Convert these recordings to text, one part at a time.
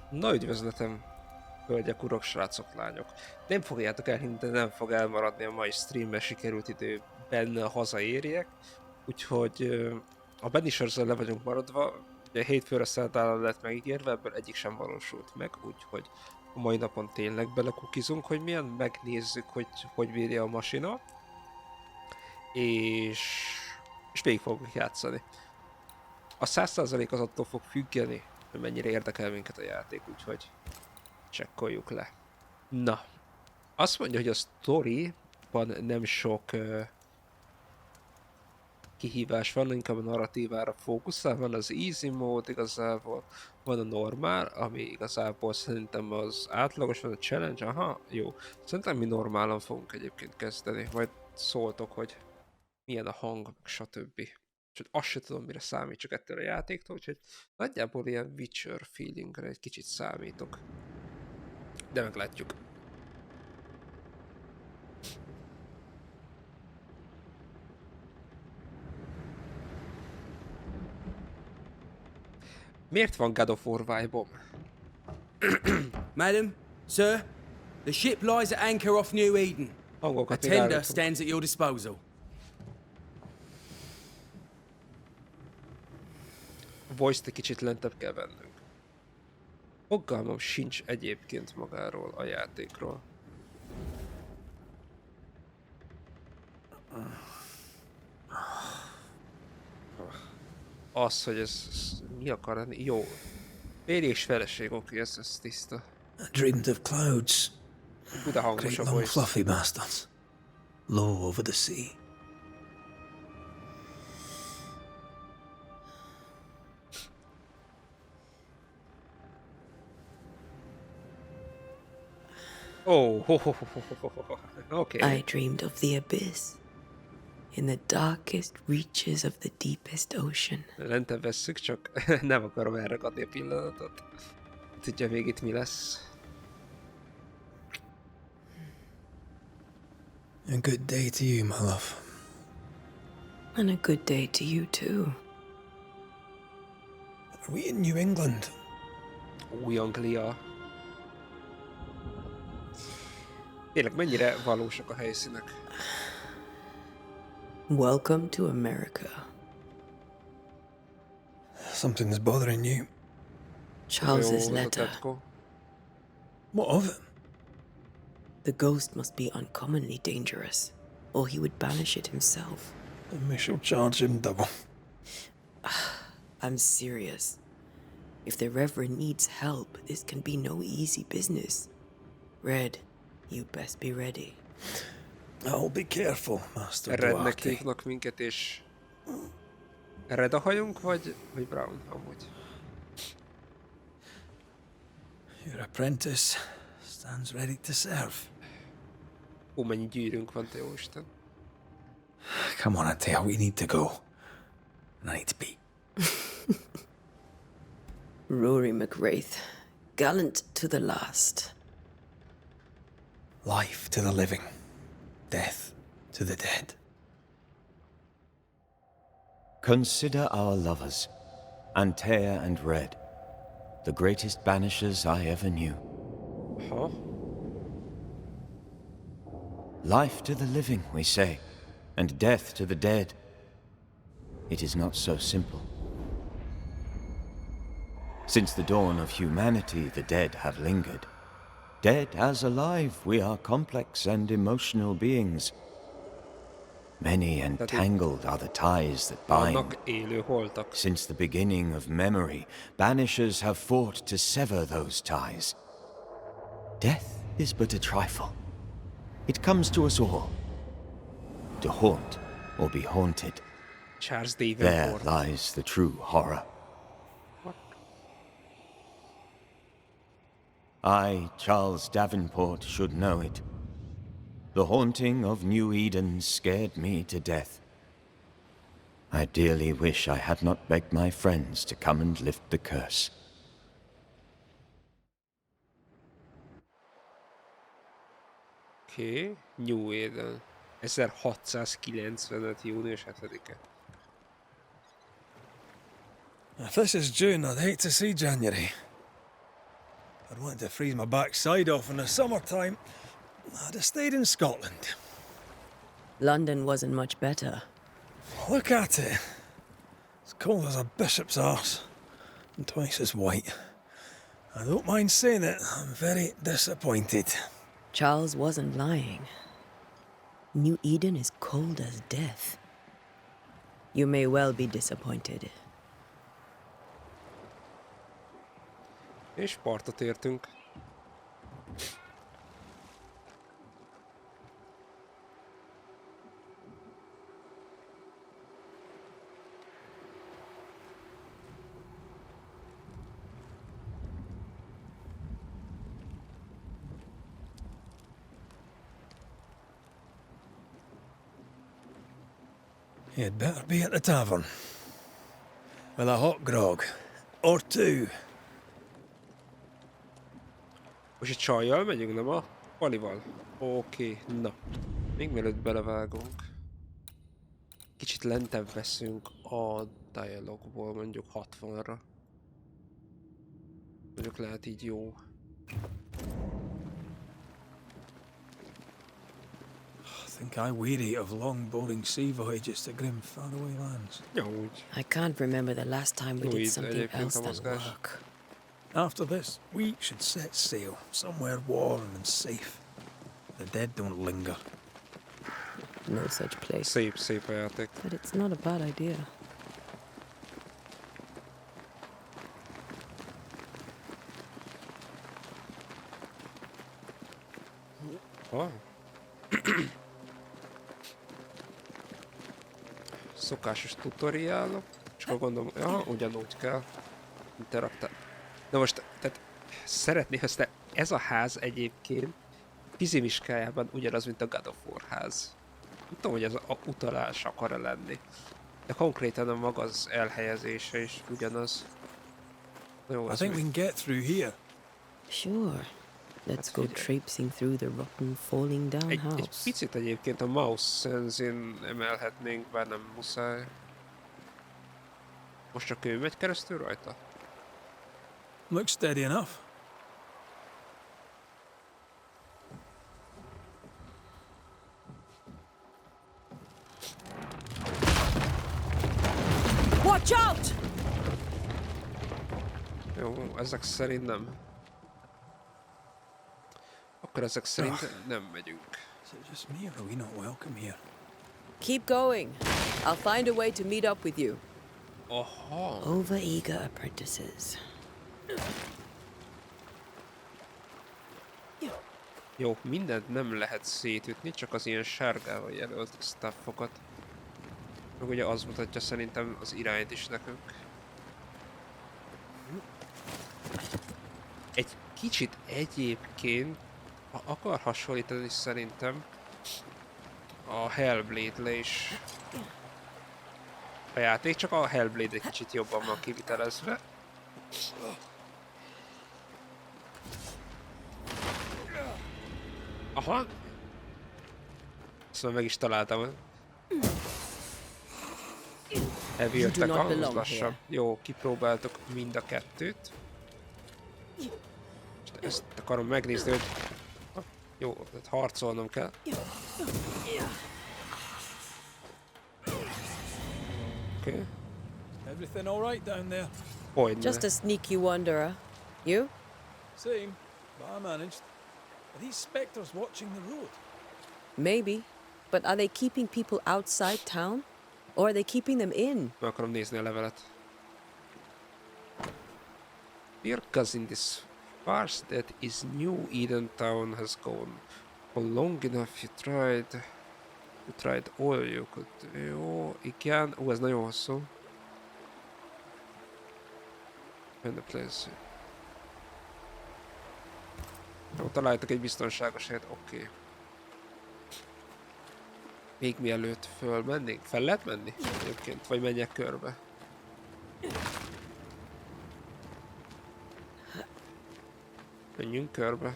Na üdvözletem, hölgyek, urok, srácok, lányok. Nem fogjátok elhinni, de nem fog elmaradni a mai streamben sikerült időben hazaérjek. Úgyhogy a Banishers-zel le vagyunk maradva. Ugye hétfőre szerdára lett megígérve, ebből egyik sem valósult meg, úgyhogy a mai napon tényleg belekukizunk, hogy milyen, megnézzük, hogy bírja a masina. És végig fogunk játszani. A 100% az attól fog függeni, hogy mennyire érdekel minket a játék, úgyhogy csekkoljuk le. Na, azt mondja, hogy a storyban nem sok kihívás van, inkább a narratívára fókuszál. Van az easy mód igazából, van a normál, ami igazából szerintem az átlagos, van a challenge, aha, jó. Szerintem mi normálon fogunk egyébként kezdeni, majd szóltok, hogy milyen a hang, stb. És azt sem tudom, mire számít, ettől a játéktól, úgyhogy nagyjából ilyen Witcher feelingre egy kicsit számítok. De meglátjuk. Miért van God of War vibe-om? Madam, sir, the ship lies at anchor off New Eden. A tender stands at your disposal. A voice-t egy kicsit lentebb kell vennünk. Fogalmam sincs egyébként magáról a játékról. Az, hogy ez mi akar lenni? Jó. Férj és feleség, oké, ez tiszta. I dreamed of clouds. Buda hangos Great a long voice. fluffy bastards. Low over the sea. Oh, okay. I dreamed of the abyss, in the darkest reaches of the deepest ocean. Lentebb vesszük, csak nem akarom elragadni a pillanatot. Tudja még itt mi lesz. A good day to you, my love. And a good day to you too. Are we in New England? Új Anglia. Tényleg mennyire valósak a helyszínek? Welcome to America. Something's bothering you. Charles's Jó, letter. tetkó. What of it? The ghost must be uncommonly dangerous, or he would banish it himself. Then we shall charge him double. I'm serious. If the Reverend needs help, this can be no easy business. Red, you best be ready. I'll be careful, Master Rednek Duarte. hívnak minket, és... Red a hajunk, vagy Brown amúgy? Your apprentice stands ready to serve. Ó, mennyi gyűrűnk van, te jóisten. Come on, Atea, we need to go. And I need to pee. Rory McWraith, gallant to the last. Life to the living, death to the dead. Consider our lovers, Antea and Red, the greatest banishers I ever knew. Huh? Life to the living, we say, and death to the dead. It is not so simple. Since the dawn of humanity, the dead have lingered. Dead as alive, we are complex and emotional beings. Many and tangled are the ties that bind. Vannak élő holtak. Since the beginning of memory, banishers have fought to sever those ties. Death is but a trifle. It comes to us all. To haunt or be haunted. Charles There Davenport. lies the true horror. I, Charles Davenport, should know it. The haunting of New Eden scared me to death. I dearly wish I had not begged my friends to come and lift the curse. Oké, New Eden. 1695. június 7-e. If this is June, I'd hate to see January. I'd wanted to freeze my backside off in the summertime. I'd have stayed in Scotland. London wasn't much better. Look at it. As cold as a bishop's arse, and twice as white. I don't mind saying it, I'm very disappointed. Charles wasn't lying. New Eden is cold as death. You may well be disappointed. És partot értünk. You'd better be at the tavern. With a hot grog. Or two. Most egy csajjal megyünk, nem a Palival? Oké, na. Még mielőtt belevágunk. Kicsit lentebb veszünk a dialogból, mondjuk 60-ra. Mondjuk lehet így jó. I think I weary of long, boring sea voyages to grim, faraway lands. Ja, úgy. I can't remember the last time we did Úgy, something egyébként else a than mozgás. work. After this, we should set sail somewhere warm and safe. The dead don't linger. No such place. Szép, szép a játék. But it's not a bad idea. Ah. Szokásos tutoriálok. Csak gondolom, ja, ugyanúgy kell. Interaktál. Na most, tehát szeretné, hogy ez a ház egyébként fizimiskájában ugyanaz, mint a God of War ház. Nem tudom, hogy ez a utalás akar-e lenni. De konkrétan a maga az elhelyezése is ugyanaz. Jó, I think we can get through here. Sure. Let's go figyelj. traipsing through the rotten, falling down egy house. picit egyébként a mouse sense-in emelhetnénk, bár nem muszáj. Most csak ő megy keresztül rajta? Looks steady enough. Watch out! Jó, ezek szerint nem. Akkor ezek szerint nem megyünk. Is it just me or are we not welcome here? Keep going. I'll find a way to meet up with you. Aha. Overeager apprentices. Jó, mindent nem lehet szétütni, csak az ilyen sárgával jelölt stuffokat. Meg ugye az mutatja szerintem az irányt is nekünk. Egy kicsit egyébként akar hasonlítani szerintem a Hellblade-le is. A játék, csak a Hellblade egy kicsit jobban van kivitelezve. Aha! Szóval meg is találtam. Elvéltek ahhoz lassabb. Jó, kipróbáltuk mind a kettőt. Ezt akarom megnézni, hogy... Jó, tehát harcolnom kell. Oké. Everything all right down there? Hogyne. Just a sneaky wanderer. You? Same, but I managed. Are these spectres watching the road? Maybe. But are they keeping people outside town? Or are they keeping them in? Meg akarom nézni a levelet. Dear cousin, this farce that is New Eden town has gone on long enough. You tried all you could. Jó, igen. Ó, ez nagyon hosszú. Find the place. Jó, találtak egy biztonságos helyet, oké. Még mielőtt fölmennénk? Fel lehet menni egyébként? Vagy menjek körbe? Menjünk körbe.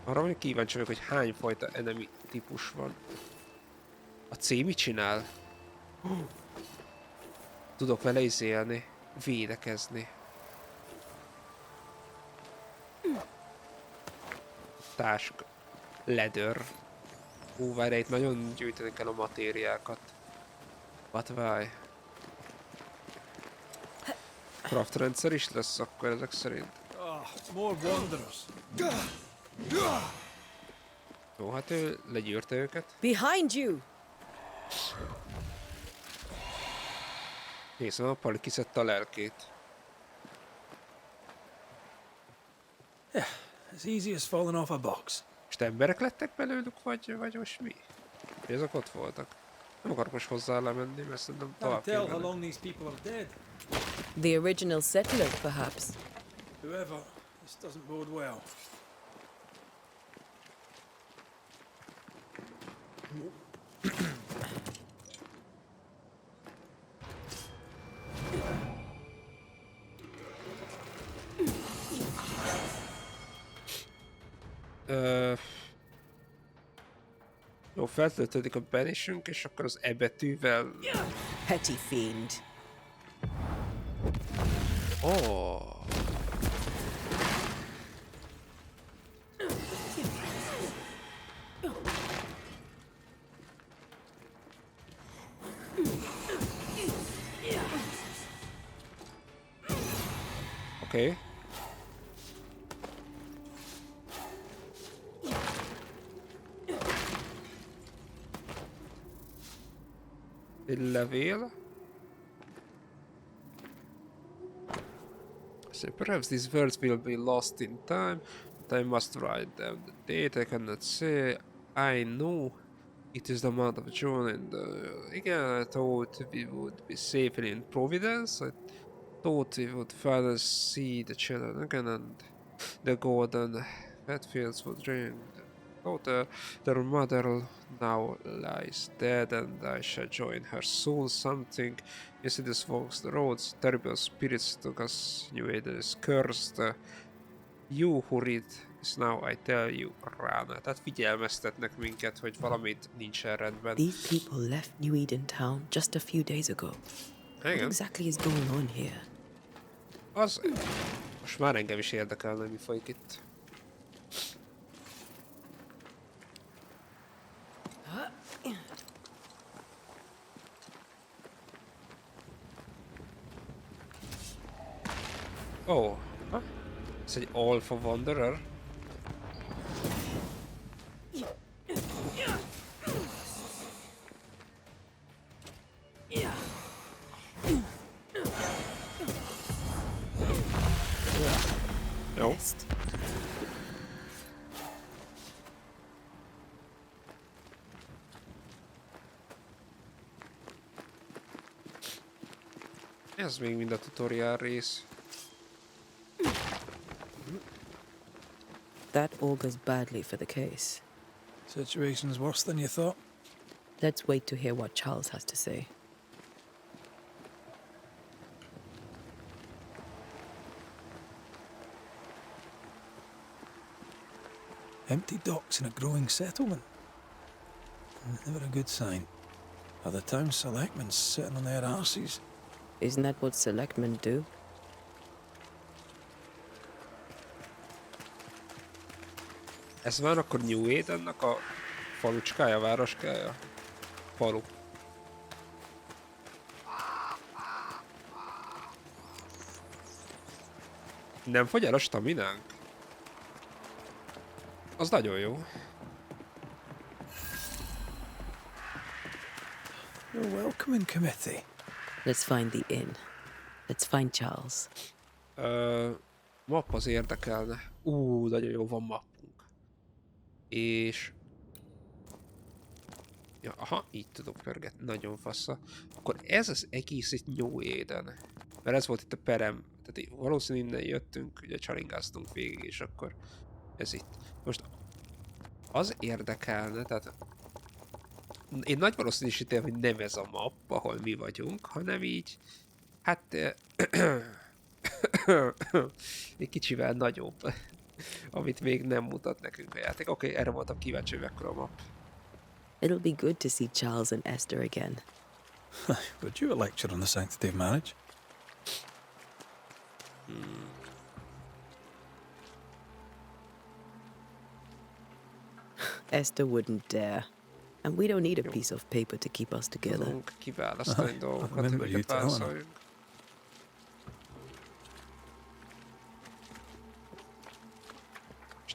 Arra mondjuk kíváncsi vagyok, hogy hány fajta enemy típus van. A C mit csinál? tudok vele izélni, védekezni. Task leather. Várj, itt nagyon gyűjteni kell a matériákat. What why? Craft rendszer is lesz akkor ezek szerint. More wanderers. Jó, hát ő legyűrte őket. Behind you! Nézem, a Pali kiszedte a lelkét. Yeah, as easy as falling off a box. Most emberek lettek belőlük, vagy most mi? Mi ezek ott voltak? Nem akarok most hozzá lemenni, mert szerintem Can't tovább tell kell how menni. long these people are dead. The original settlers, perhaps. Whoever, this doesn't bode well. Jó, feltöltődik a Banishünk, és akkor az E betűvel... Petty fiend. Oh. Oké. Egy levél. So perhaps these words will be lost in time, but I must write them. The date I cannot say. I know it is the month of June, and again I thought we would be safely in Providence. I thought we would finally see the children again, and the golden fat fields would drink. Their mother now lies dead, and I shall join her soon. Something insidious walks the roads. Terrible spirits took us. New Eden is cursed. You who read this now, I tell you, run. Tehát figyelmeztetnek minket, hogy valamit nincsen rendben. These people left New Eden town just a few days ago. What Igen. exactly is going on here? Az... Most már engem is érdekelne, mi folyik itt. Oh, ha? Ez egy Alpha Wanderer. Jó. Best. Ez még mind a tutorial rész. That augurs badly for the case. Situation's worse than you thought. Let's wait to hear what Charles has to say. Empty docks in a growing settlement. Never a good sign. Are the town selectmen sitting on their arses? Isn't that what selectmen do? Ez már akkor New Edennek a falucskája, városkája? Falu. Nem fogy el a staminánk? Az nagyon jó. A welcoming committee. Let's find the inn. Let's find Charles. Map az érdekelne. Nagyon jó, van mappunk. És... Ja, aha, így tudok pörgetni. Nagyon fassa. Akkor ez az egész itt New Eden. Mert ez volt itt a perem. Tehát valószínűleg innen jöttünk, ugye csalingáztunk végig, és akkor ez itt. Most az érdekelne, tehát én nagy valószínűsítem, hogy nem ez a map, ahol mi vagyunk, hanem így, hát egy kicsivel nagyobb, amit még nem mutat nekünk a játék. Oké, erre voltam kíváncsi, hogy mekkora a map. It'll be good to see Charles and Esther again. Would you a lecture on the sanctity of marriage? Esther wouldn't dare. And we don't need a piece of paper to keep us together. Tudunk kiválasztani dolgokat, remember hogy you telling válaszoljunk.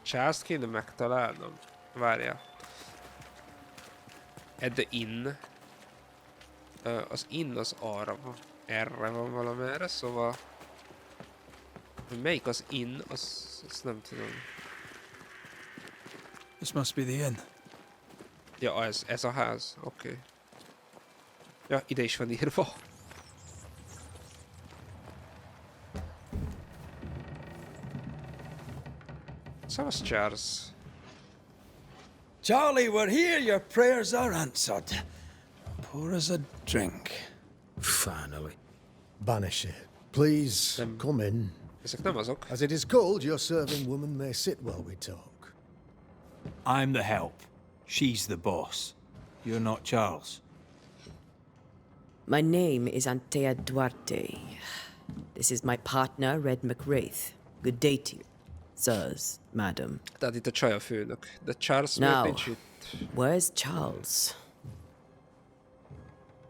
Charles-t kéne megtalálnom. Várjál. ÉDEN. Az in az arra van. Erre van valamerre, szóval... Hogy melyik az in, azt nem tudom. This must be the inn. Ja, ez a ház. Oké. Okay. Ja, ide is van írva. Szóval Charles. Charlie, we're here. Your prayers are answered. Pour us a drink. Finally. Banisher, please come in. Ezek nem azok. As it is called, your serving woman may sit while we talk. I'm the help. She's the boss. You're not Charles. My name is Antea Duarte. This is my partner, Red McWraith. Good day to you, sirs, madam. Tehát itt a csaj a főnök. De Charles Now, miért nincs itt? where's Charles?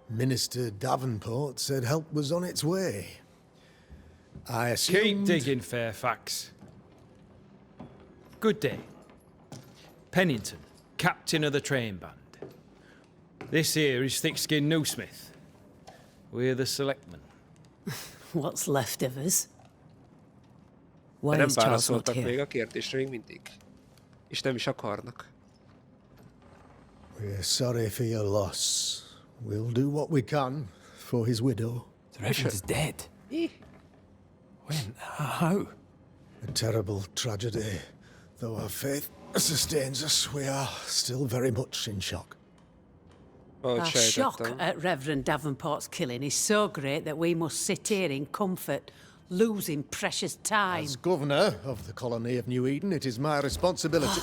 Minister Davenport said help was on its way. I assumed... Keep digging, Fairfax. Good day. Pennington, captain of the train band. This here is Thick-Skinned Newsmith. We're the selectmen. What's left of us? Why Nem is Charles not válaszoltak még here? a kérdésre még mindig. És nem is akarnak. We're sorry for your loss. We'll do what we can for his widow. The Reverend's dead. When? How? A terrible tragedy. Though our faith sustains us, we are still very much in shock. Ahogy Our shock sejtettem. at Reverend Davenport's killing is so great that we must sit here in comfort, losing precious time. As governor of the colony of New Eden, it is my responsibility...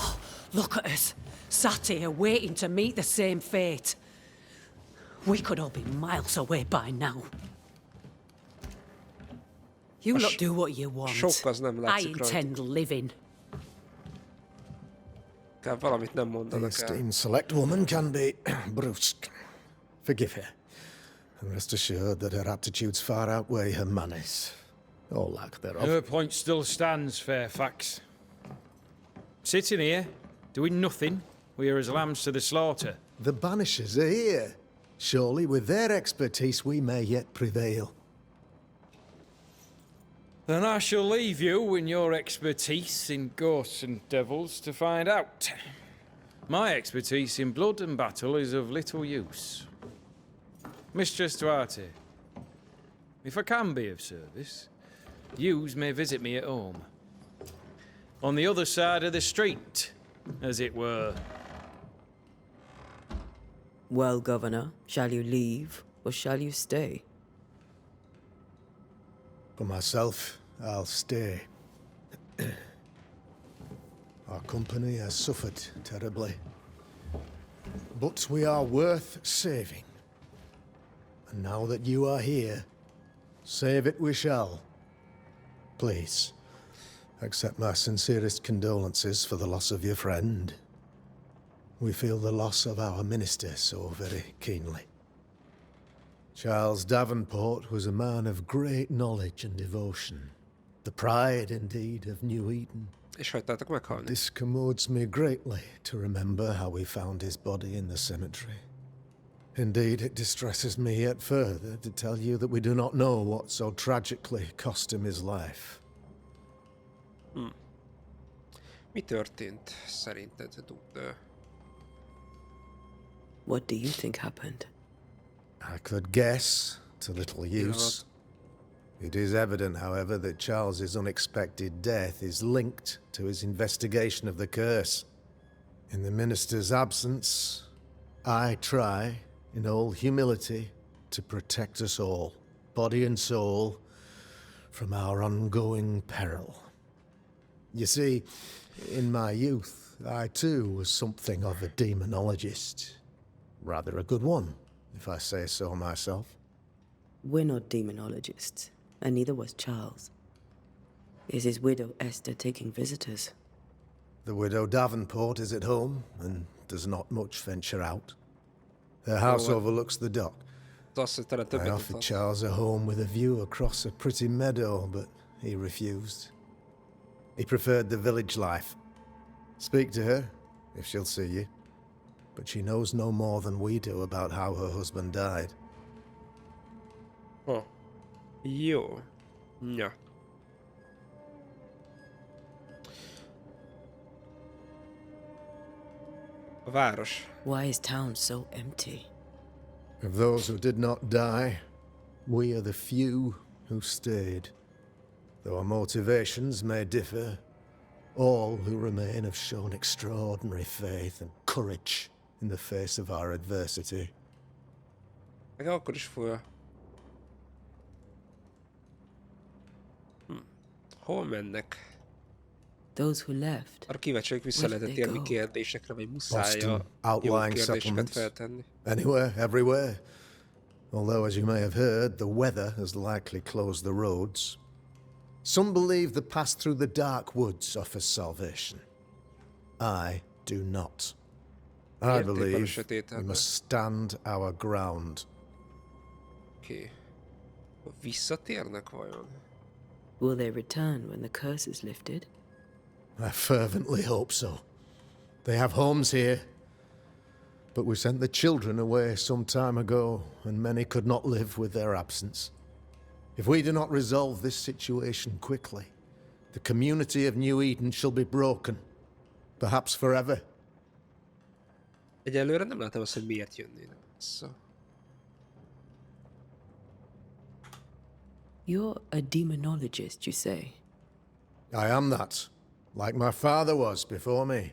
Look at us, sat here waiting to meet the same fate. We could all be miles away by now. You lot do what you want. Sok az nem I látszik intend rajta. living. Kell valamit nem The mondanak el. esteemed select woman can be brusque. Forgive her. And rest assured that her aptitudes far outweigh her manners. Or lack thereof. Her point still stands, Fairfax. Sitting here, doing nothing, we are as lambs to the slaughter. The Banishers are here. Surely with their expertise we may yet prevail. Then I shall leave you and your expertise in ghosts and devils to find out. My expertise in blood and battle is of little use. Mistress Duarte, if I can be of service, yous may visit me at home. On the other side of the street, as it were. Well, Governor, shall you leave or shall you stay? For myself, I'll stay. Our company has suffered terribly. But we are worth saving. And now that you are here, save it we shall. Please, accept my sincerest condolences for the loss of your friend. We feel the loss of our minister so very keenly. Charles Davenport was a man of great knowledge and devotion. The pride, indeed, of New Eden. És hagytátok meghalni. Discommodes me greatly to remember how we found his body in the cemetery. Indeed, it distresses me yet further to tell you that we do not know what so tragically cost him his life. Mi történt szerinted, What do you think happened? I could guess, to little use. It is evident, however, that Charles's unexpected death is linked to his investigation of the curse. In the minister's absence, I try, in all humility, to protect us all, body and soul, from our ongoing peril. You see, in my youth, I too was something of a demonologist. Rather a good one, if I say so myself. We're not demonologists, and neither was Charles. Is his widow Esther taking visitors? The widow Davenport is at home and does not much venture out. Her house overlooks the dock. I offered Charles a home with a view across a pretty meadow, but he refused. He preferred the village life. Speak to her, if she'll see you. But she knows no more than we do about how her husband died. Oh. Jó. Ja. A város. Why is town so empty? Of those who did not die, we are the few who stayed. Though our motivations may differ, all who remain have shown extraordinary faith and courage in the face of our adversity. Meg akkor is fura. Hol mennek? Those who left. Arra kíváncsi vagyok, vissza lehetett érni kérdésekre, vagy muszáj a jó outlying kérdéseket settlements. feltenni. Anywhere, everywhere. Although, as you may have heard, the weather has likely closed the roads. Some believe the path through the dark woods offers salvation. I do not. I believe we must stand our ground. Oké. Visszatérnek vajon? Will they return when the curse is lifted? I fervently hope so. They have homes here. But we sent the children away some time ago, and many could not live with their absence. If we do not resolve this situation quickly, the community of New Eden shall be broken. Perhaps forever. Egyelőre nem látom azt, hogy miért jönnének vissza. You're a demonologist, you say? I am that, like my father was before me.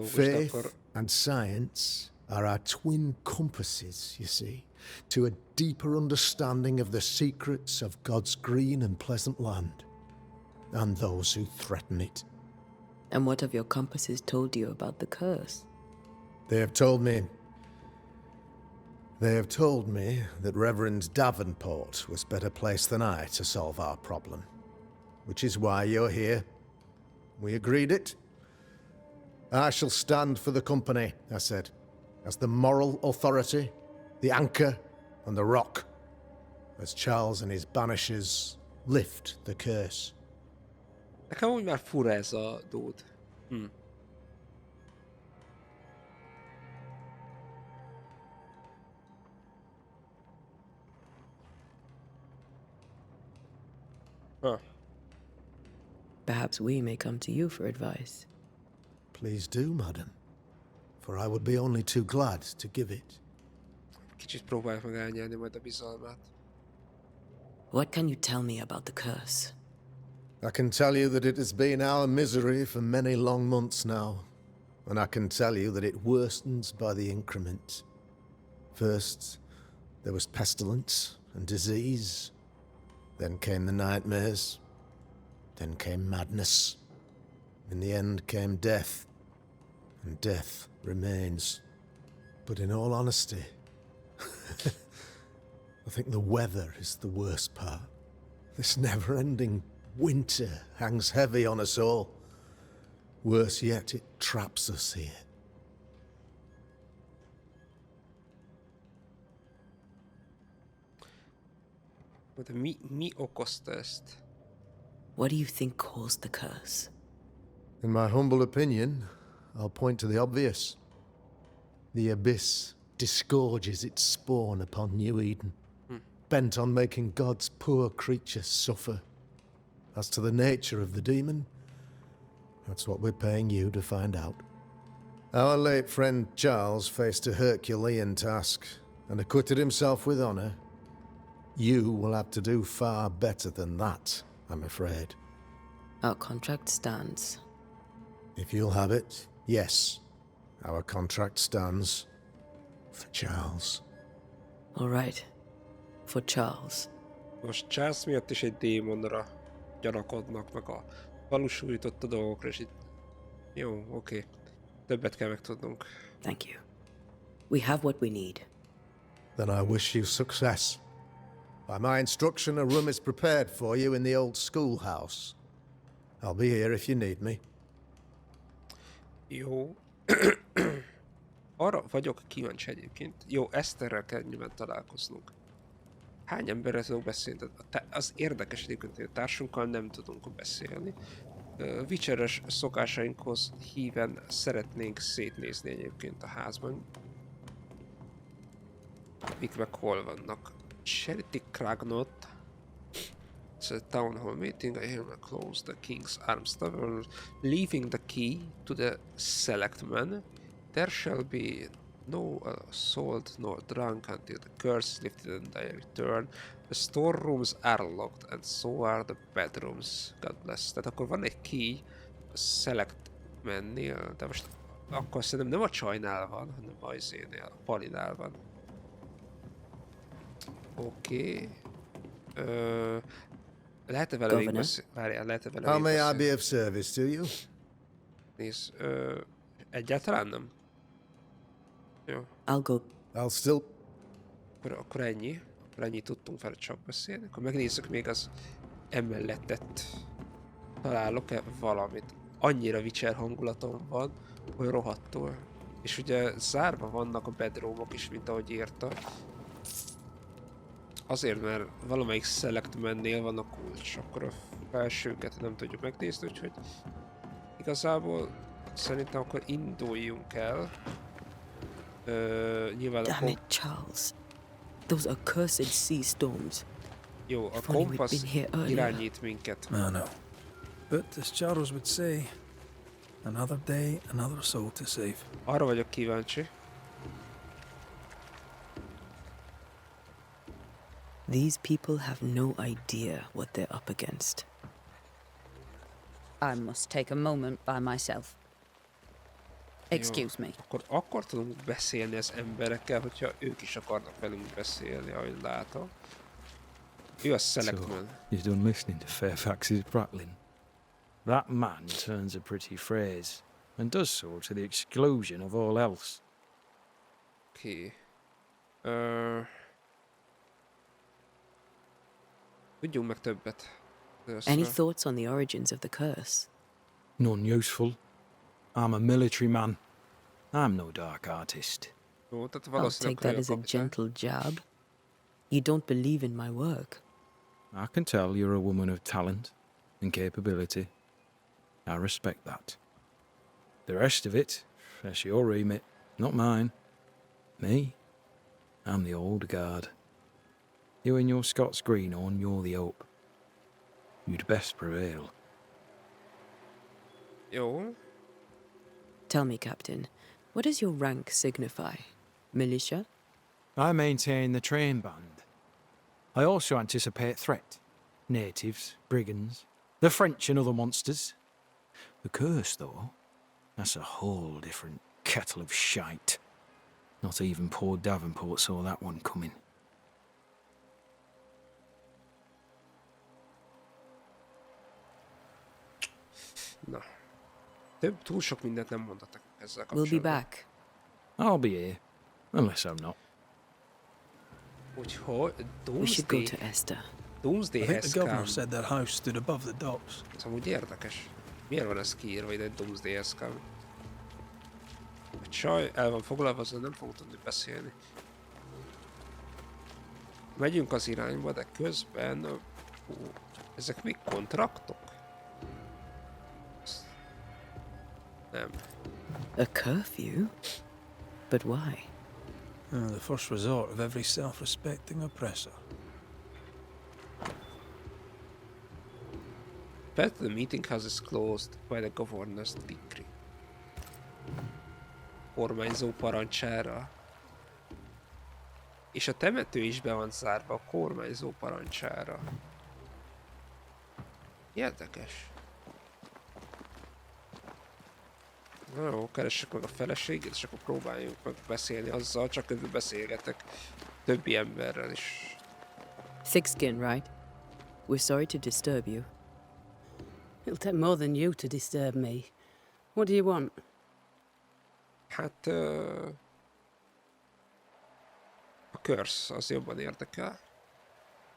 Faith and science are our twin compasses, you see, to a deeper understanding of the secrets of God's green and pleasant land, and those who threaten it. And what have your compasses told you about the curse? They have told me that Reverend Davenport was better placed than I to solve our problem, which is why you're here. We agreed it. I shall stand for the company, I said, as the moral authority, the anchor, and the rock, as Charles and his Banishers lift the curse. Nekem úgy már fura ez a dude. Perhaps we may come to you for advice. Please do, madam, for I would be only too glad to give it. Kicsit próbáljuk meg elnyelni majd a bizalmát. What can you tell me about the curse? I can tell you that it has been our misery for many long months now, and I can tell you that it worstens by the increment. First, there was pestilence and disease. Then came the nightmares. Then came madness. In the end came death. And death remains. But in all honesty, I think the weather is the worst part. This never-ending winter hangs heavy on us all. Worse yet, it traps us here. De mi okozta ezt? What do you think caused the curse? In my humble opinion, I'll point to the obvious. The abyss disgorges its spawn upon New Eden, bent on making God's poor creatures suffer. As to the nature of the demon, that's what we're paying you to find out. Our late friend Charles faced a Herculean task and acquitted himself with honor. You will have to do far better than that, I'm afraid. Our contract stands. If you'll have it, yes. Our contract stands. For Charles. All right. For Charles. Most Charles miatt is egy démonra gyanakodnak, meg a valósújtotta dolgokra, és itt... Jó, oké. Többet kell megtudnunk. Thank you. We have what we need. Then I wish you success. By my instruction, a room is prepared for you in the old schoolhouse. I'll be here if you need me. Jó. Arra vagyok kíváncsi egyébként. Jó, Eszterrel kell nyilván találkoznunk. Hány emberrel tudok beszélni? Az érdekes egyébként, hogy a társunkkal nem tudunk beszélni. Witcheres szokásainkhoz híven szeretnénk szétnézni egyébként a házban. Mik meg hol vannak. Charity Cragnot. It's a town hall meeting. I hereby close the King's Arms Tavern, leaving the key to the selectmen. There shall be no assault nor drunk until the curse is lifted and I return. The storerooms are locked and so are the bedrooms. God bless. Tehát akkor van egy key a selectmennél, de most akkor szerintem nem a csajnál van, hanem a izénél, a palinál van. Oké. Lehet-e vele még beszélni? Várjál, lehet-e vele How még may I beszélni? be of service to you? Nézd, egyáltalán nem. Jó. I'll go. I'll still... Akkor ennyi. Akkor ennyit tudtunk vele csak beszélni. Akkor megnézzük még az emellettet. Találok-e valamit. Annyira Witcher hangulatom van, hogy rohadtul. És ugye zárva vannak a bedroomok is, mint ahogy írta. Azért, mert valamelyik selectmennél van a kulcs, akkor a felsőket nem tudjuk megnézni, úgyhogy igazából szerintem akkor induljunk el. Nyilván a Damn it, Charles. Those accursed sea storms. jó, a If only we'd kompassz been here earlier. irányít minket. I know. But as Charles would say, another day, another soul to save. Arra vagyok kíváncsi. These people have no idea what they're up against. I must take a moment by myself. Excuse me. Akkor tudunk beszélni az emberekkel, hogyha ők is akarnak velünk beszélni, ahogy látom. Ő a selectman. You've done listening to Fairfax's prattling. That man turns a pretty phrase, and does so to the exclusion of all else. Oké. Tudjunk meg többet. Any thoughts on the origins of the curse? None useful. I'm a military man. I'm no dark artist. Jó, tehát I'll valószínűleg take that as a kapitány. gentle jab. You don't believe in my work. I can tell you're a woman of talent and capability. I respect that. The rest of it, that's your remit, not mine. Me? I'm the old guard. You and your Scots greenhorn, you're the hope. You'd best prevail. Jó. Tell me, Captain, what does your rank signify? Militia? I maintain the train band. I also anticipate threat. Natives, brigands, the French and other monsters. The curse, though, that's a whole different kettle of shite. Not even poor Davenport saw that one coming. Na. Túl sok mindent nem mondhatok ezzel We'll be kapcsolatban. back. I'll be here, unless I'm not. Úgyhogy We should go Doomsday. to Esther. I think Doomsday-hez the governor kell. said their house stood above the docks. Ez amúgy érdekes. Miért van ez kiírva ide, hogy Doomsday-hez kell? A csaj el van foglalva, azzal nem fogunk tudni beszélni. Megyünk az irányba, de közben... ezek még kontraktok? Nem. A curfew? But why? The first resort of every self-respecting oppressor. But the meeting house is closed by the governor's decree. Kormányzó parancsára. És a temető is be van zárva a kormányzó parancsára. Érdekes. Na jó, keressük meg a feleségét, és akkor próbáljunk meg beszélni azzal, csak közben beszélgetek többi emberrel is. Thick skin, right? We're sorry to disturb you. It'll take more than you to disturb me. What do you want? Hát... A curse, az jobban érdekel.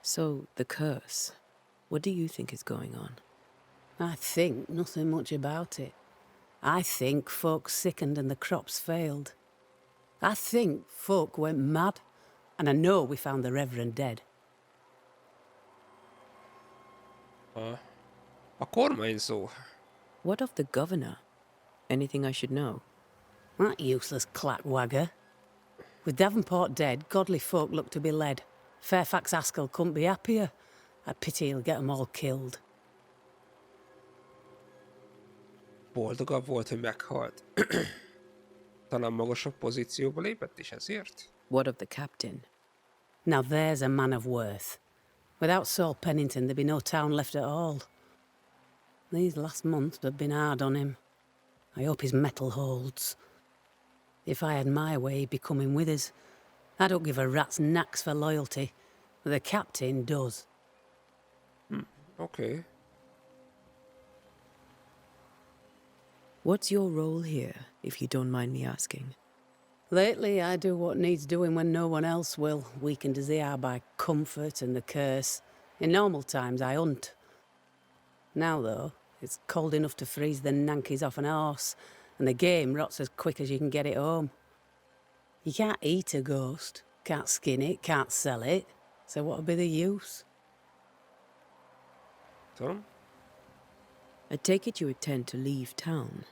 So, the curse. What do you think is going on? I think nothing much about it. I think folk sickened and the crops failed. I think folk went mad, and I know we found the Reverend dead. A kormányzó. What of the governor? Anything I should know? That useless clackwagger. With Davenport dead, godly folk look to be led. Fairfax Haskell couldn't be happier. I pity he'll get them all killed. Boldogabb volt, hogy meghalt. Talán magasabb pozícióba lépett is ezért? What of the captain? Now there's a man of worth. Without Saul Pennington, there'd be no town left at all. These last months have been hard on him. I hope his mettle holds. If I had my way, he'd be coming with us. I don't give a rat's knacks for loyalty, but the captain does. Okay. What's your role here, if you don't mind me asking? Lately, I do what needs doing when no one else will, weakened as they are by comfort and the curse. In normal times, I hunt. Now, though, it's cold enough to freeze the nankies off an horse, and the game rots as quick as you can get it home. You can't eat a ghost, can't skin it, can't sell it, so what would be the use? Tudom. I take it you intend to leave town.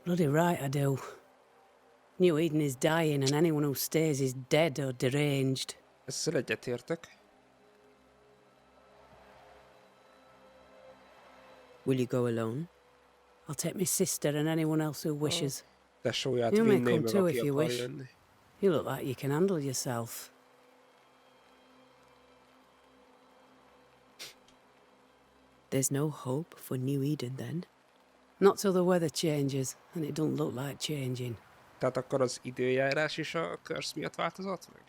Bloody right I do. New Eden is dying, and anyone who stays is dead or deranged. Ezzel egyetértek. Will you go alone? I'll take my sister and anyone else who wishes. Tesóját You may vinném come meg, too aki if you akar wish. jönni. You look like you can handle yourself. There's no hope for New Eden, then? Not till the weather changes, and it don't look like changing. Tehát akkor az időjárás is a curse miatt változott meg?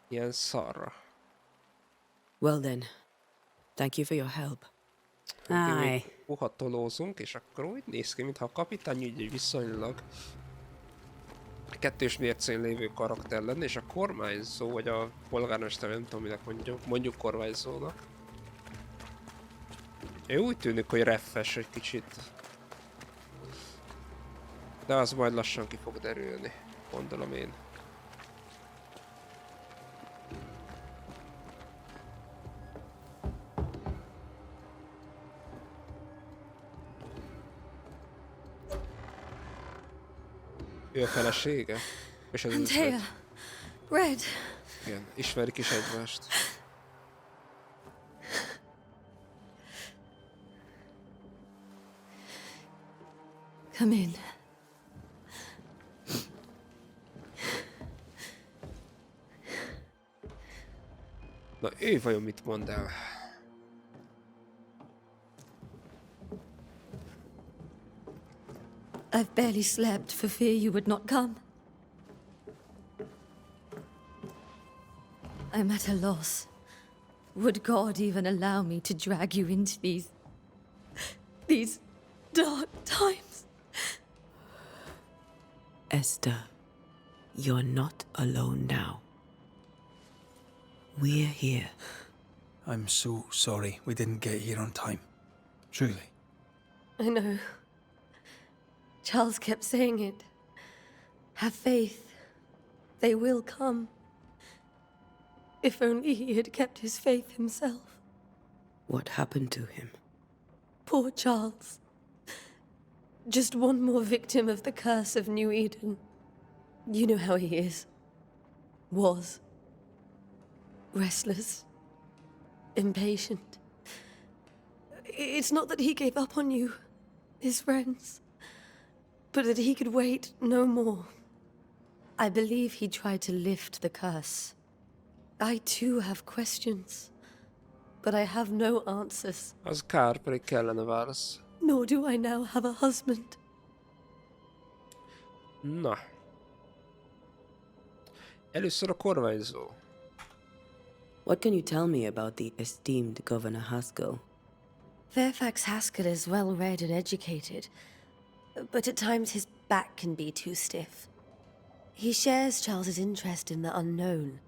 Ilyen szarra. Well then, thank you for your help. Aye. Puhatolózunk, és akkor úgy néz ki, mintha a kapitány így egy viszonylag kettős mércén lévő karakter lenne, és a kormányzó, vagy a polgármester, nem tudom, minek mondjuk kormányzónak. Ő úgy tűnik, hogy reffes egy kicsit. De az majd lassan ki fog derülni, gondolom én. Ő a felesége? És az Antea, Red. Igen, ismerik is egymást. Come in. Na ő vajon mit mond el? I've barely slept for fear you would not come. I'm at a loss. Would God even allow me to drag you into these dark times? Esther, you're not alone now. We're here. I'm so sorry we didn't get here on time. Truly. I know. Charles kept saying it. Have faith. They will come. If only he had kept his faith himself. What happened to him? Poor Charles. Just one more victim of the curse of New Eden. You know how he is. Was. Restless. Impatient. It's not that he gave up on you, his friends, but that he could wait no more. I believe he tried to lift the curse. I too have questions, but I have no answers. Az kár, pedig kellene válasz. Nor do I now have a husband. Na. Először a kormányzó. What can you tell me about the esteemed Governor Haskell? Fairfax Haskell is well read and educated, but at times his back can be too stiff. He shares Charles's interest in the unknown,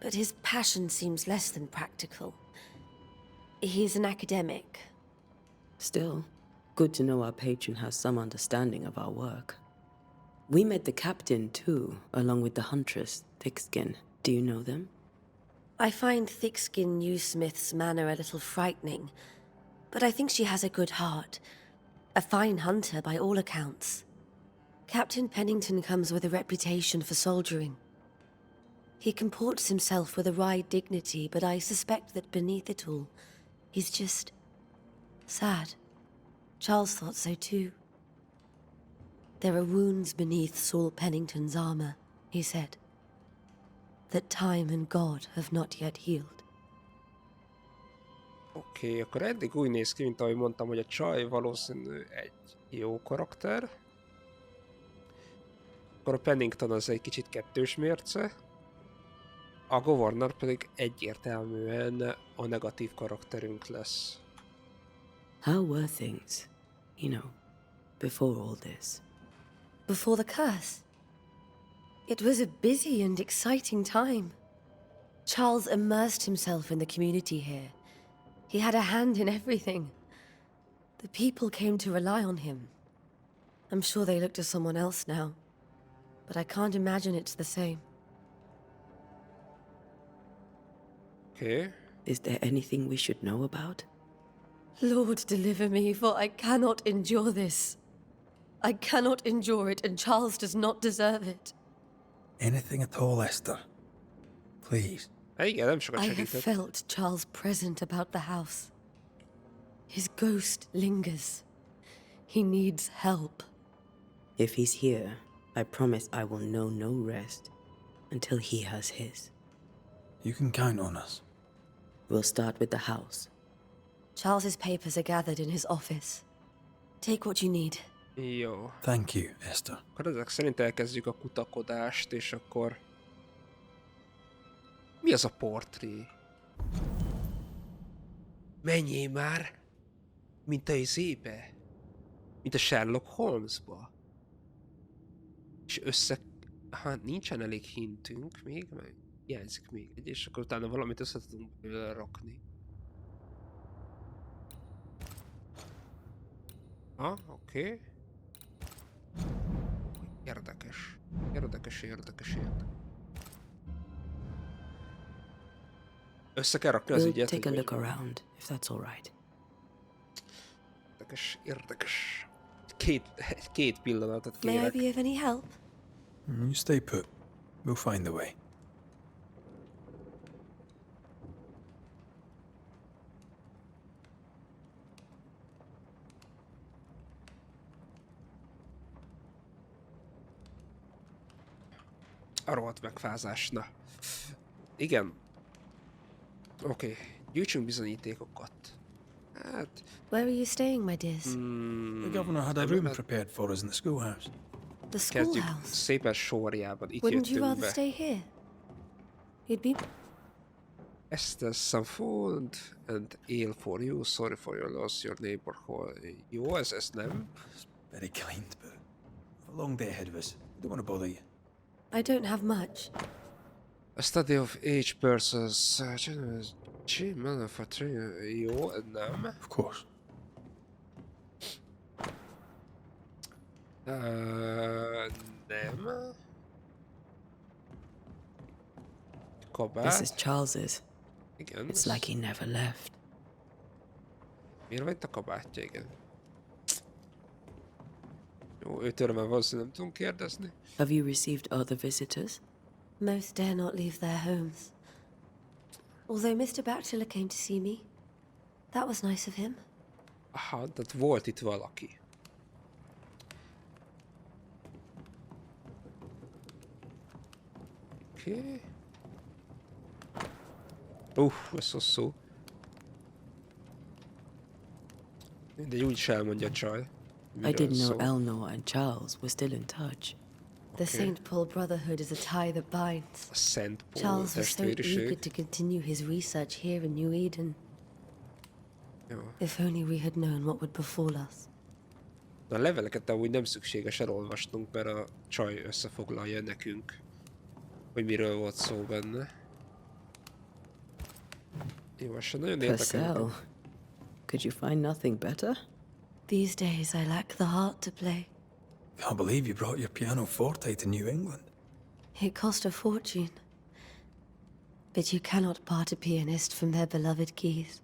but his passion seems less than practical. He's an academic. Still, good to know our patron has some understanding of our work. We met the captain, too, along with the huntress, Thickskin. Do you know them? I find Thickskin Newsmith's manner a little frightening, but I think she has a good heart. A fine hunter by all accounts. Captain Pennington comes with a reputation for soldiering. He comports himself with a wry dignity, but I suspect that beneath it all, he's just sad. Charles thought so too. There are wounds beneath Saul Pennington's armor, he said, that time and God have not yet healed. Oké, akkor eddig úgy néz ki, mint ahogy mondtam, hogy a csaj valószínű egy jó karakter. Akkor a Pennington az egy kicsit kettős mérce. A Governor pedig egyértelműen a negatív karakterünk lesz. How were things, you know, before all this? Before the curse? It was a busy and exciting time. Charles immersed himself in the community here. He had a hand in everything. The people came to rely on him. I'm sure they look to someone else now, but I can't imagine it's the same. Okay. Is there anything we should know about? Lord, deliver me, for I cannot endure this. I cannot endure it, and Charles does not deserve it. Anything at all, Esther. Please. Igen, nem sokat I have segített. felt Charles present about the house. His ghost lingers. He needs help. If he's here, I promise I will know no rest until he has his. You can count on us. We'll start with the house. Charles's papers are gathered in his office. Take what you need. Jó. Thank you, Esther. Akkor ezek szerint elkezdjük a kutakodást, és akkor... Mi az a portré? Menjél már! Mint a izébe? Mint a Sherlock Holmesba? És hát nincsen elég hintünk még, meg hiányzik még egy, és akkor utána valamit össze tudunk belőle rakni. Oké. Érdekes. Érdekes. Össze kell rakni az We'll ügyet. take a look around, if that's all right. Érdekes. Két pillanatot May I kérek. be of any help? You stay put. We'll find the way. A rohadt megfázás, na. Igen. Oké, gyűjtsünk bizonyítékokat. Hát... Where are you staying, my dears? The governor had a room prepared for us in the schoolhouse. The Kezdjük schoolhouse. szépen sorjában. Itt Wouldn't you jöttünk rather be. stay here? You'd be... There's some food and ale for you. Sorry for your loss, your neighborhood. Jó, ez nem. Very kind, but a long day ahead of us. Don't want to bother you. I don't have much. A study of each person's manufacturing. Jó, nem. Of course. Nem. Kabát. This is Charles's. Igen. It's like he never left. Miért van itt a kabátja, igen. Jó, őtől már valószínűleg nem tudunk kérdezni. Have you received other visitors? Most dare not leave their homes. Although Mr. Bachelor came to see me. That was nice of him. Aha, tehát volt itt valaki. Oké. Ez hosszú. Mindegy, úgyis elmondja a csaj. I didn't know Eleanor and Charles were still in touch. The St. Paul Brotherhood is a tie that binds. A Szent Paul Charles was so eager testvériség. to continue his research here in New Eden. Jó. If only we had known what would befall us. A leveleket amúgy nem szükséges elolvasnunk, mert a csaj összefoglalja nekünk, hogy miről volt szó benne. Jó, az nagyon érdekel. Could you find nothing better? These days I lack the heart to play. Can't believe you brought your pianoforte to New England. It cost a fortune. But you cannot part a pianist from their beloved keys.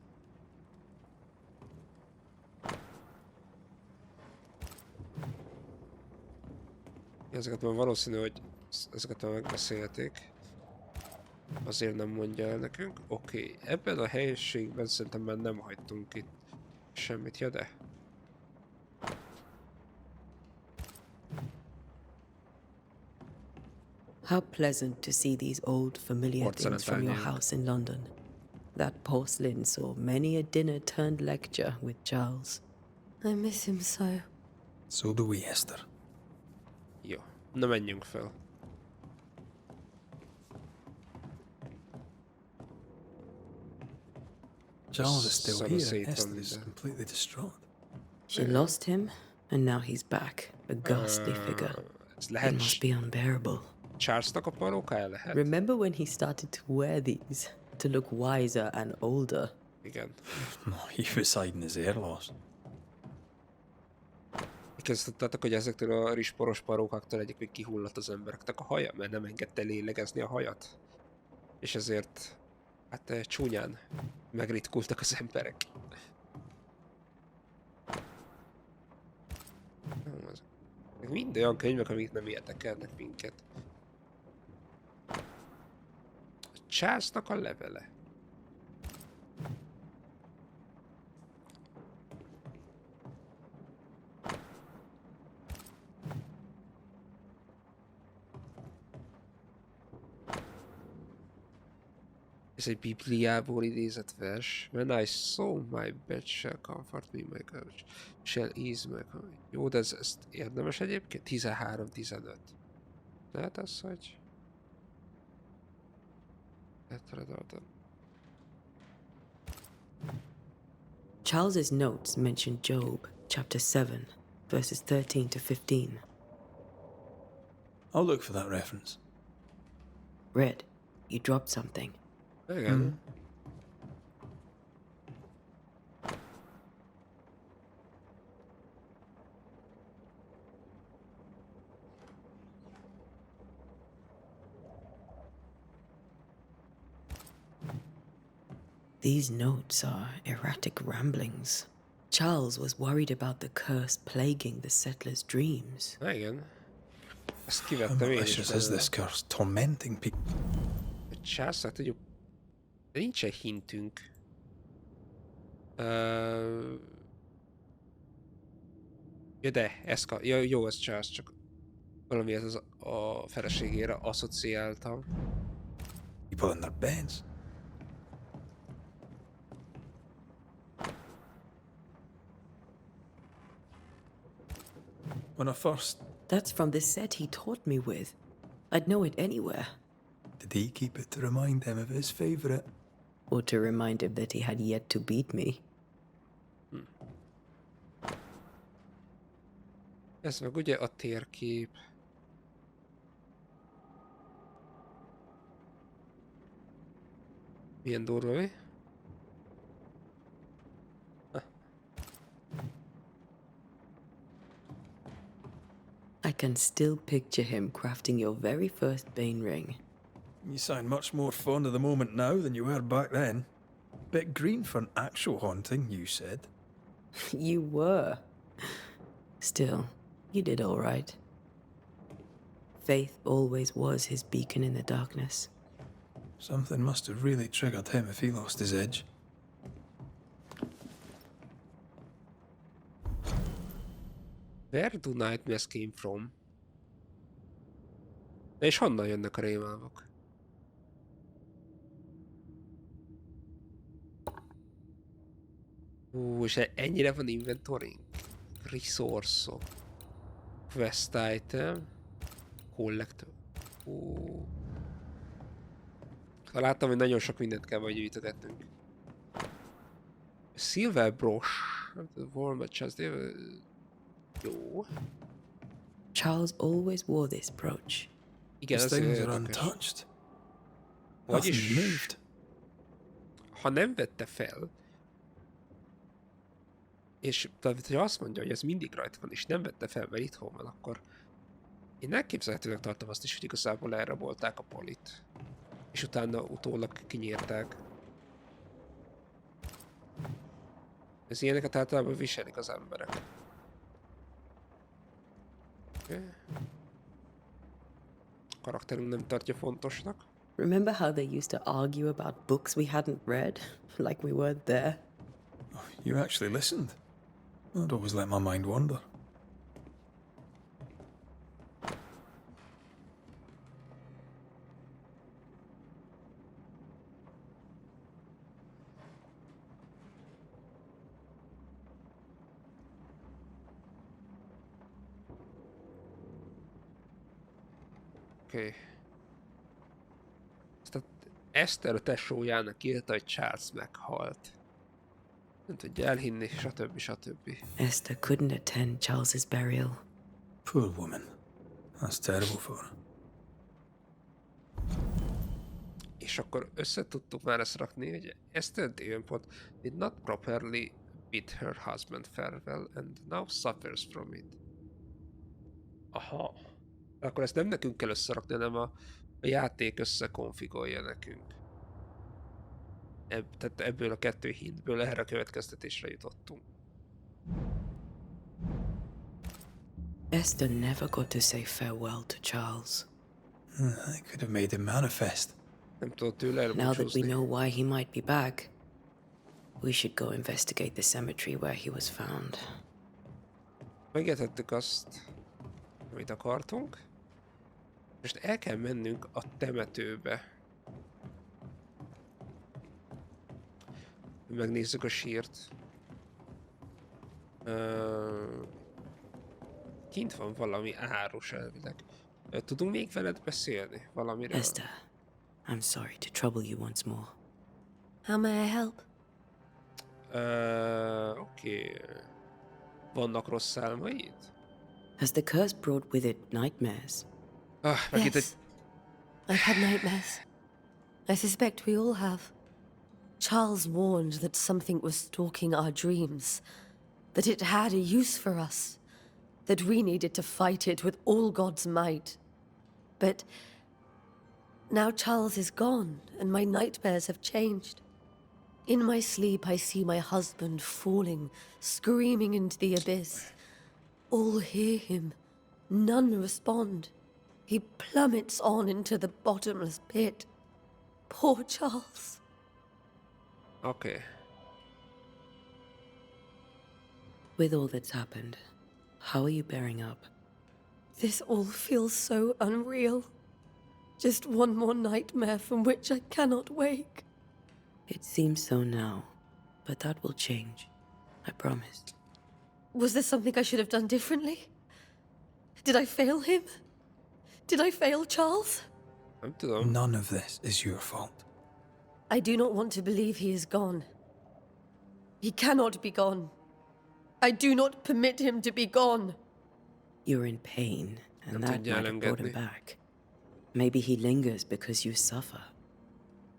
Ezeket már valószínű, hogy ezeket már megbeszélték. Azért nem mondja el nekünk. Oké, ebben a helyiségben szerintem már nem hagytunk itt semmit, ja de. How pleasant to see these old familiar things from your house in London. That porcelain saw many a dinner-turned lecture with Charles. I miss him so. So do we, Esther. Jó, na menjünk fel. Charles is still here. Esther is completely distraught. She lost him, and now he's back, a ghastly figure. It must be unbearable. Charlesnak a parókája lehet? Remember when he started to wear these to look wiser and older? Igen. He was hiding his hair loss. Kezdettetek, hogy ezektől a rizsporos parókáktól egyébként kihullott az embereknek a haja, mert nem engedte lélegezni a hajat. És ezért, hát csúnyán megritkultak az emberek. Mind olyan könyvek, amik nem érdekelnek minket. A Charlesnak a levele. Ez egy Bibliából idézett vers. When I saw my bed shall comfort me, my couch shall ease my... Jó, de ezt érdemes egyébként? 13-15. Lehet az, hogy... Charles's notes mention Job, chapter 7, verses 13 to 15. I'll look for that reference. Red, you dropped something. Igen. These notes are erratic ramblings. Charles was worried about the curse plaguing the settlers' dreams. Igen. Ezt How kivettem én malicious is this curse, tormenting people? Charlesnak tudjuk... Nincsen hintünk. Ja de, jó, ez Charles, csak valamiért az a feleségére asszociáltam. People in their beds. When I first... That's from the set he taught me with. I'd know it anywhere. Did he keep it to remind him of his favourite? Or to remind him that he had yet to beat me. Ez meg ugye a térkép. Milyen durva, mi? I can still picture him crafting your very first Bane ring. You sound much more fond of the moment now than you were back then. Bit green for an actual haunting, you said. You were. Still, you did all right. Faith always was his beacon in the darkness. Something must have really triggered him if he lost his edge. Where do nightmares came from? És honnan jönnek a rémálmok? És ennyire van inventoring? Resource-ok. Quest item. Collector. Láttam, hogy nagyon sok mindent kell majd gyűjtögetnünk. Silver brush. Walnut chest. Jó. Charles always wore this brooch. Igen, These ez things are érdekes. untouched. Vagyis, Nothing moved. ha nem vette fel, és tehát, ha azt mondja, hogy ez mindig rajta van, és nem vette fel, mert itthon van, akkor én elképzelhetőleg tartom azt is, hogy igazából elrabolták a Polit. És utána utólag kinyírták. Ez ilyeneket általában viselik az emberek. Okay. A karakterünk nem tartja fontosnak. Remember how they used to argue about books we hadn't read? Like we weren't there? You actually listened. I'd always let my mind wander. Oké. Tehát Eszter a tesójának írta, hogy Charles meghalt. Nem tudja elhinni, stb. Stb. Esther couldn't attend Charles's burial. Poor woman. That's terrible for her. És akkor össze tudtuk már ezt rakni, hogy Esther Davenport did not properly bid her husband farewell and now suffers from it. Aha. Akkor ezt nem nekünk kell összerakni, hanem a játék összekonfigolja nekünk. Tehát ebből a 2 hintből erre a következtetésre jutottunk. Esther never got to say farewell to Charles. I could have made him manifest. Nem tudod tőle Now that we elbúcsúzni. know why he might be back, we should go investigate the cemetery where he was found. Megértettük azt, amit akartunk. Most el kell mennünk a temetőbe. Megnézzük a sírt. Kint van valami árus elvileg. Tudunk még veled beszélni valamiről? Esther, I'm sorry to trouble you once more. How may I help? Oké. Vannak rossz álmaid? Has the curse brought with it nightmares? Megint egy... Yes. I've had nightmares. I suspect we all have. Charles warned that something was stalking our dreams, that it had a use for us, that we needed to fight it with all God's might. But now Charles is gone, and my nightmares have changed. In my sleep, I see my husband falling, screaming into the abyss. All hear him. None respond. He plummets on into the bottomless pit. Poor Charles. Oké. With all that's happened, how are you bearing up? This all feels so unreal. Just one more nightmare from which I cannot wake. It seems so now, but that will change. I promise. Was there something I should have done differently? Did I fail him? Did I fail Charles? Nem tudom. None of this is your fault. I do not want to believe he is gone. He cannot be gone. I do not permit him to be gone. You're in pain, and Nem that tudja might have brought him elengedni. back. Maybe he lingers because you suffer.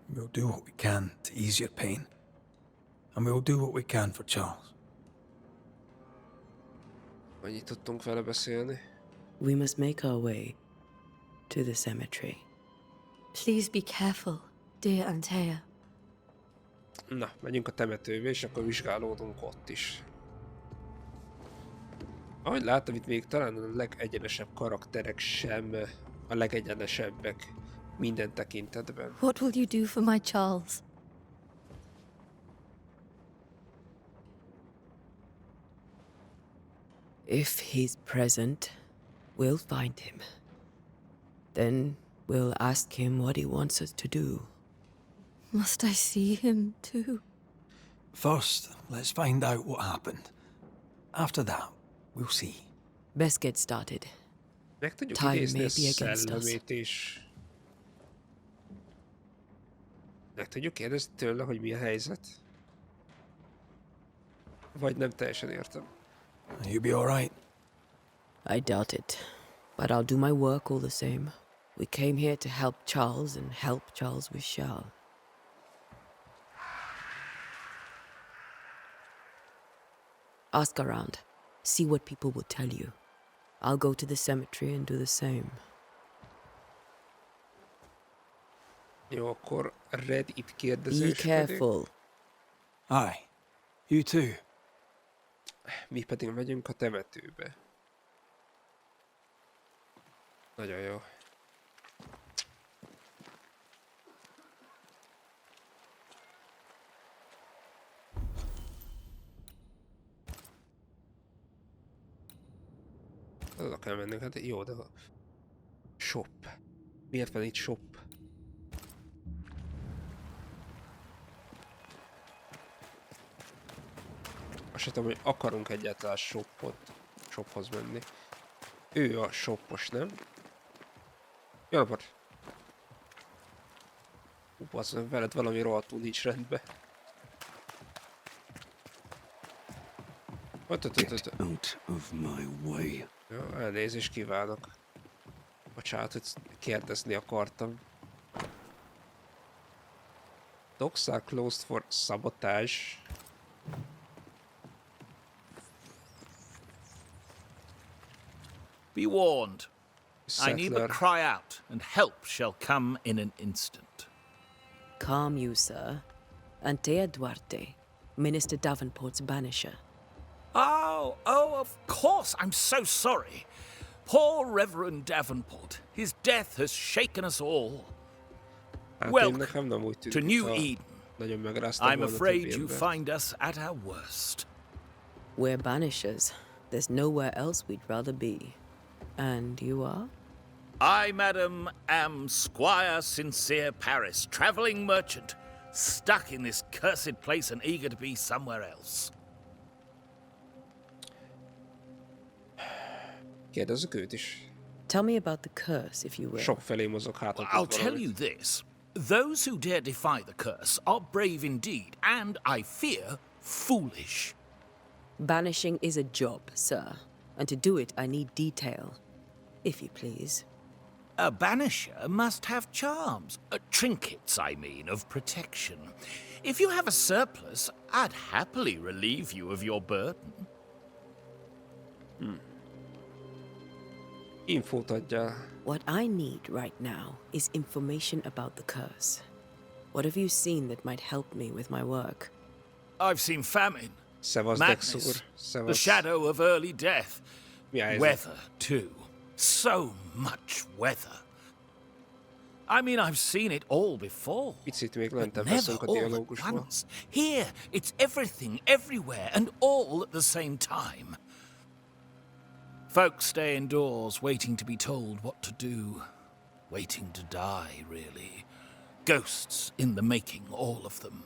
We'll do what we can to ease your pain. And we'll do what we can for Charles. Annyit tudtunk vele beszélni. We must make our way to the cemetery. Please be careful, dear Antea. Na, megyünk a temetőbe, és akkor vizsgálódunk ott is. Ahogy látom, itt még talán a legegyenesebb karakterek sem a legegyenesebbek minden tekintetben. What will you do for my Charles? If he's present, we'll find him. Then we'll ask him what he wants us to do. Must I see him too? First, let's find out what happened. After that, we'll see. Best get started. Meg tudjuk Time idézni may a be against us. szellemét is. Meg tudjuk kérdezni tőle, hogy mi a helyzet? Vagy nem teljesen értem. You be all right? I doubt it. But I'll do my work all the same. We came here to help Charles, and help Charles we shall. Ask around. See what people will tell you. I'll go to the cemetery and do the same. Jó, akkor Red itt Be kérdezősködik. careful. Aye. You too. Mi pedig megyünk a temetőbe. Nagyon jó. Oda kell mennünk, hát jó, de a shop. Miért van itt shop? Azt sem tudom, hogy akarunk egyáltalán shophoz menni. Ő a shopos, nem? Jó napot! Bazdmeg, veled valami rohadtul nincs rendben. Get out of my way. Jó, elnézést kívánok. Bocsánat, hogy kérdezni akartam. Docks are closed for sabotage. Be warned. I need Settler. but cry out, and help shall come in an instant. Calm you, sir. Antea Duarte, Minister Davenport's banisher. Oh, of course. I'm so sorry. Poor Reverend Davenport. His death has shaken us all. Hát én Welcome nekem nem úgy to tűnik, New ha Eden. nagyon megráztam I'm volna afraid többi you embert. find us at our worst. We're banishers. There's nowhere else we'd rather be. And you are? I, madam, am Squire Sincere Paris, travelling merchant, stuck in this cursed place and eager to be somewhere else. Kérdezzük őt is. Tell me about the curse, if you will. Sok felé mozog, hát ha I'll tud tell you valamit. this. Those who dare defy the curse are brave indeed, and, I fear, foolish. Banishing is a job, sir. And to do it, I need detail. If you please. A banisher must have charms. Trinkets, I mean, of protection. If you have a surplus, I'd happily relieve you of your burden. Infót adjál. What I need right now is information about the curse. What have you seen that might help me with my work? I've seen famine, Szevasz, madness, Dexur. the Szevasz. shadow of early death, Mi a helyzet? weather, too. So much weather. I mean, I've seen it all before. Picit még But lentebb never veszünk a all at dialógusba. once. Here, it's everything, everywhere, and all at the same time. Folks stay indoors, waiting to be told what to do. Waiting to die, really. Ghosts in the making, all of them.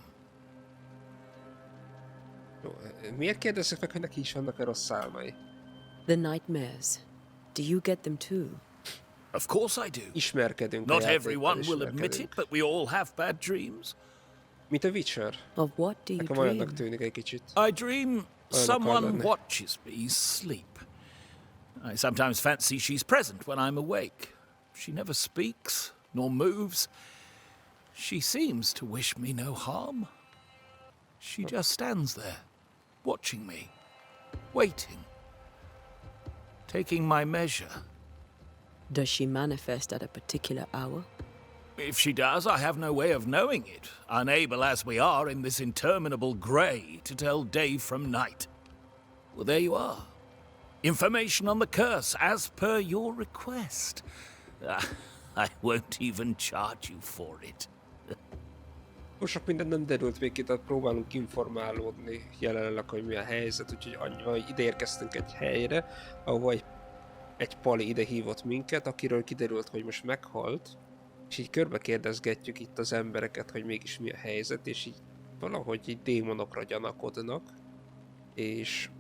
Jó, miért kérdezzük meg, hogy neki is vannak-e rossz álmai? The nightmares. Do you get them too? Of course I do. Ismerkedünk a Not játékkal, everyone will admit it, ismerkedünk. but we all have bad dreams. Mint a Witcher. Of what do you Nekem dream? olyannak tűnik egy kicsit. I dream akar someone lenni. watches me sleep. I sometimes fancy she's present when I'm awake. She never speaks, nor moves. She seems to wish me no harm. She just stands there, watching me, waiting, taking my measure. Does she manifest at a particular hour? If she does, I have no way of knowing it, unable as we are in this interminable grey to tell day from night. Well, there you are. Information on the curse, as per your request. I won't even charge you for it. Most sok minden nem derült még ki, tehát próbálunk informálódni jelenleg, hogy mi a helyzet, úgyhogy annyi, ide érkeztünk egy helyre, ahova egy pali ide hívott minket, akiről kiderült, hogy most meghalt, és így körbe kérdezgetjük itt az embereket, hogy mégis mi a helyzet, és így valahogy így démonokra gyanakodnak, és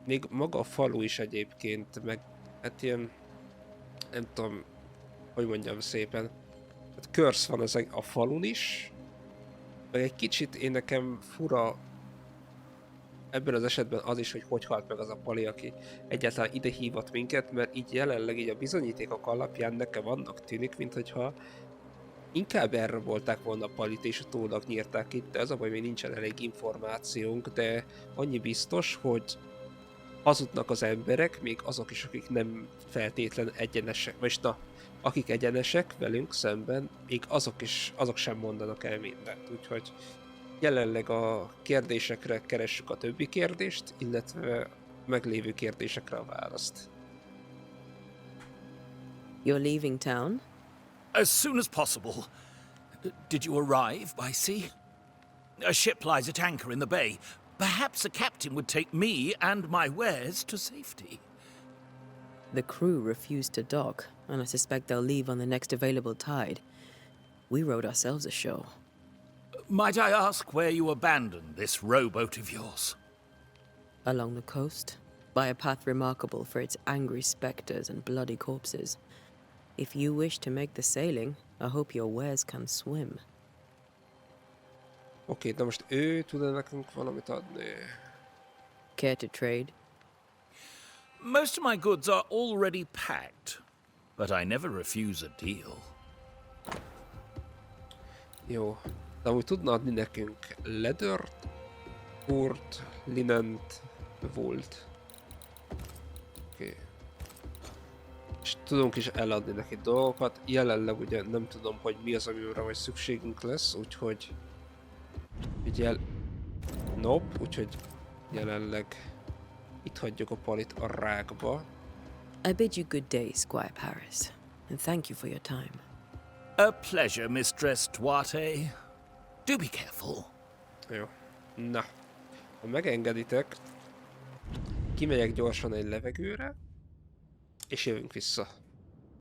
még maga a falu is egyébként, meg hát ilyen, nem tudom, hogy mondjam szépen, hát körsz van a falun is, meg egy kicsit nekem fura ebben az esetben az is, hogy halt meg az a pali, aki egyáltalán ide hívott minket, mert így jelenleg így a bizonyítékok alapján nekem annak tűnik, mintha inkább elrabolták volna a palit és utólag nyírták itt, de az a baj, még nincsen elég információnk, de annyi biztos, hogy hazudnak az emberek, még azok is, akik nem feltétlen egyenesek, vagy na, akik egyenesek velünk szemben, még azok sem mondanak el mindent, úgyhogy jelenleg a kérdésekre keressük a többi kérdést, illetve meglévő kérdésekre a választ. You're leaving town? As soon as possible. Did you arrive by sea? A ship lies at anchor in the bay. Perhaps a captain would take me and my wares to safety. The crew refused to dock, and I suspect they'll leave on the next available tide. We rode ourselves ashore. Might I ask where you abandoned this rowboat of yours? Along the coast, by a path remarkable for its angry spectres and bloody corpses. If you wish to make the sailing, I hope your wares can swim. Oké, de most ő tud nekünk valamit adni? Care to trade? Most of my goods are already packed, but I never refuse a deal. Jó, de úgy tudna adni nekünk ledört, húrt, linent, volt. Oké. És tudunk is eladni neki dolgokat. Jelenleg ugye nem tudom, hogy mi az, amire majd szükségünk lesz, úgyhogy... úgyhogy jelenleg itt hagyjuk a palit a rákba. I bid you good day, Squire Paris, and thank you for your time. A pleasure, Mistress Duarte. Do be careful. Jó. Na, ha megengeditek, kimegyek gyorsan egy levegőre, és jövünk vissza.